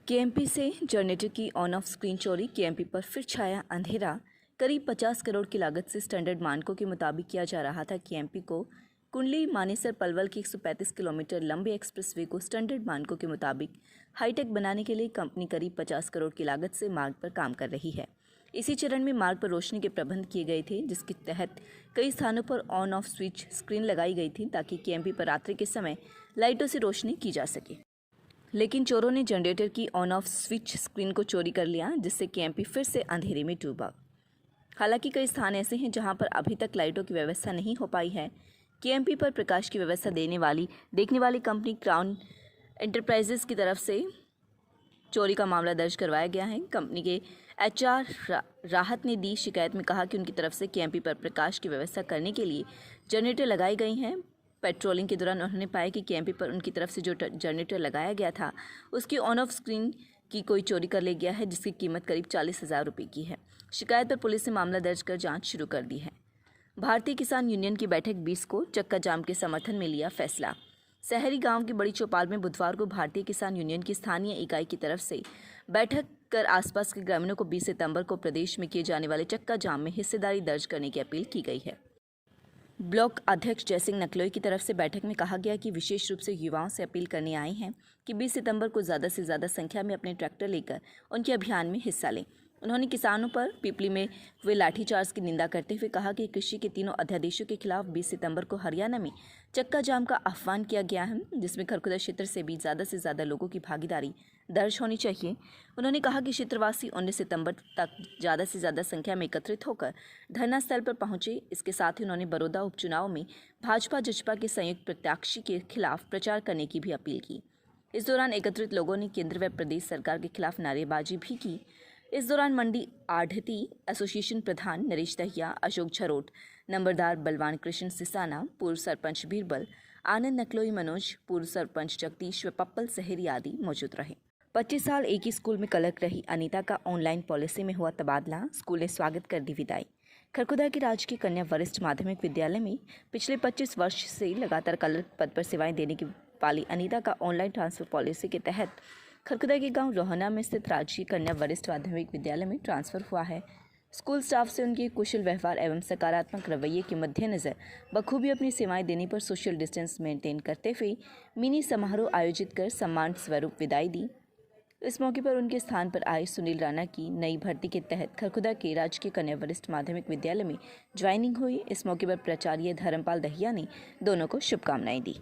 KMP से generator की on off screen चोरी। केएमपी पर फिर छाया अंधेरा। करीब 50 करोड़ की लागत से स्टैंडर्ड मानकों के मुताबिक किया जा रहा था केएमपी को कुंडली मानेसर पलवल की 135 किलोमीटर लंबे एक्सप्रेसवे को स्टैंडर्ड मानकों के मुताबिक हाईटेक बनाने के लिए कंपनी करीब 50 करोड़ की लागत से मार्ग पर काम कर रही है। इसी चरण में मार्ग पर रोशनी के प्रबंध किए गए थे, जिसके तहत कई स्थानों पर ऑन ऑफ स्विच स्क्रीन लगाई गई थी ताकि केएमपी पर रात्रि के समय लाइटों से रोशनी की जा सके। लेकिन चोरों ने जनरेटर की ऑन ऑफ स्विच स्क्रीन को चोरी कर लिया, जिससे केएमपी फिर से अंधेरे में डूबा। हालांकि कई स्थान ऐसे हैं जहां पर अभी तक लाइटों की व्यवस्था नहीं हो पाई है। केएमपी पर प्रकाश की व्यवस्था देखने वाली कंपनी क्राउन एंटरप्राइजेस की तरफ से चोरी का मामला दर्ज करवाया गया है। कंपनी के एचआर राहत ने दी शिकायत में कहा कि उनकी तरफ से केएमपी पर प्रकाश की व्यवस्था करने के लिए जनरेटर लगाई गई हैं। पेट्रोलिंग के दौरान उन्होंने पाया कि केएमपी पर उनकी तरफ से जो जनरेटर लगाया गया था उसकी ऑन ऑफ स्क्रीन की कोई चोरी कर ले गया है, जिसकी कीमत करीब 40,000 रुपये की है। शिकायत पर पुलिस ने मामला दर्ज कर जांच शुरू कर दी है। भारतीय किसान यूनियन की बैठक 20 को, चक्का जाम के समर्थन में लिया फैसला। शहरी गांव की बड़ी चौपाल में बुधवार को भारतीय किसान यूनियन की स्थानीय इकाई की तरफ से बैठक कर आसपास के ग्रामीणों को 20 सितंबर को प्रदेश में किए जाने वाले चक्का जाम में हिस्सेदारी दर्ज करने की अपील की गई है। ब्लॉक अध्यक्ष जयसिंह नकलोई की तरफ से बैठक में कहा गया कि विशेष रूप से युवाओं से अपील करने आए हैं कि 20 सितंबर को ज़्यादा से ज़्यादा संख्या में अपने ट्रैक्टर लेकर उनके अभियान में हिस्सा लें। उन्होंने किसानों पर पिपली में हुए लाठीचार्ज की निंदा करते हुए कहा कि कृषि के तीनों अध्यादेशों के खिलाफ 20 सितंबर को हरियाणा में चक्का जाम का आह्वान किया गया है, जिसमें खरखुदा क्षेत्र से भी ज़्यादा से ज़्यादा लोगों की भागीदारी दर्ज होनी चाहिए। उन्होंने कहा कि क्षेत्रवासी 19 सितंबर तक ज़्यादा से ज़्यादा संख्या में एकत्रित होकर धरना स्थल पर पहुंचे। इसके साथ ही उन्होंने बड़ौदा उपचुनाव में भाजपा जसपा के संयुक्त प्रत्याशी के खिलाफ प्रचार करने की भी अपील की। इस दौरान एकत्रित लोगों ने केंद्र व प्रदेश सरकार के खिलाफ नारेबाजी भी की। इस दौरान मंडी आढ़ती एसोसिएशन प्रधान नरेश दहिया, अशोक झरोट, नंबरदार बलवान कृष्ण सिसाना, पूर्व सरपंच बीरबल, आनंद नकलोई, मनोज, पूर्व सरपंच जगदीश व पप्पल सहरी आदि मौजूद रहे। 25 साल एक ही स्कूल में क्लर्क रही अनीता का ऑनलाइन पॉलिसी में हुआ तबादला, स्कूल ने स्वागत कर दी विदाई। खरखुदा की राजकीय कन्या वरिष्ठ माध्यमिक विद्यालय में पिछले 25 वर्ष से लगातार क्लर्क पद पर सेवाएं देने की वाली अनीता का ऑनलाइन ट्रांसफर पॉलिसी के तहत खरखुदा के गांव रोहना में स्थित राजकीय कन्या वरिष्ठ माध्यमिक विद्यालय में ट्रांसफर हुआ है। स्कूल स्टाफ से उनके कुशल व्यवहार एवं सकारात्मक रवैये के मद्देनजर बखूबी अपनी सेवाएं देने पर सोशल डिस्टेंस मेंटेन करते हुए मिनी समारोह आयोजित कर सम्मान स्वरूप विदाई दी। इस मौके पर उनके स्थान पर आए सुनील राणा की नई भर्ती के तहत खरखुदा के राजकीय कन्या वरिष्ठ माध्यमिक विद्यालय में ज्वाइनिंग हुई। इस मौके पर प्राचार्य धर्मपाल दहिया ने दोनों को शुभकामनाएं दी।